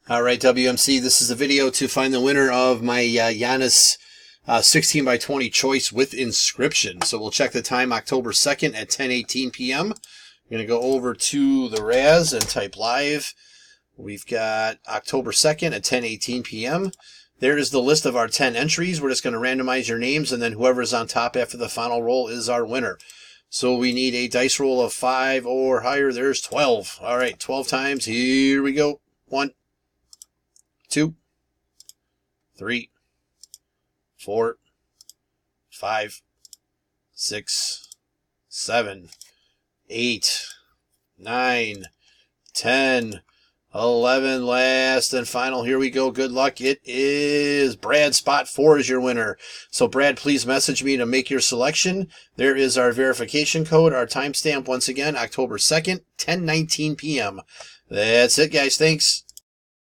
All right, WMC, this is a video to find the winner of my Giannis 16 by 20 choice with inscription. So we'll check the time October 2nd at 10:18 p.m. I'm going to go over to the Raz and type live. We've got October 2nd at 10:18 p.m. There is the list of our 10 entries. We're just going to randomize your names, and then whoever's on top after the final roll is our winner. So we need a dice roll of 5 or higher. There's 12. All right, 12 times. Here we go. 1, 2, 3, 4, 5, 6, 7, 8, 9, 10, 11, last and final. Here we go. Good luck. It is Brad. Spot 4 is your winner. So Brad, please message me to make your selection. There is our verification code, our timestamp once again, October 2nd, 10:19 p.m. That's it, guys. Thanks.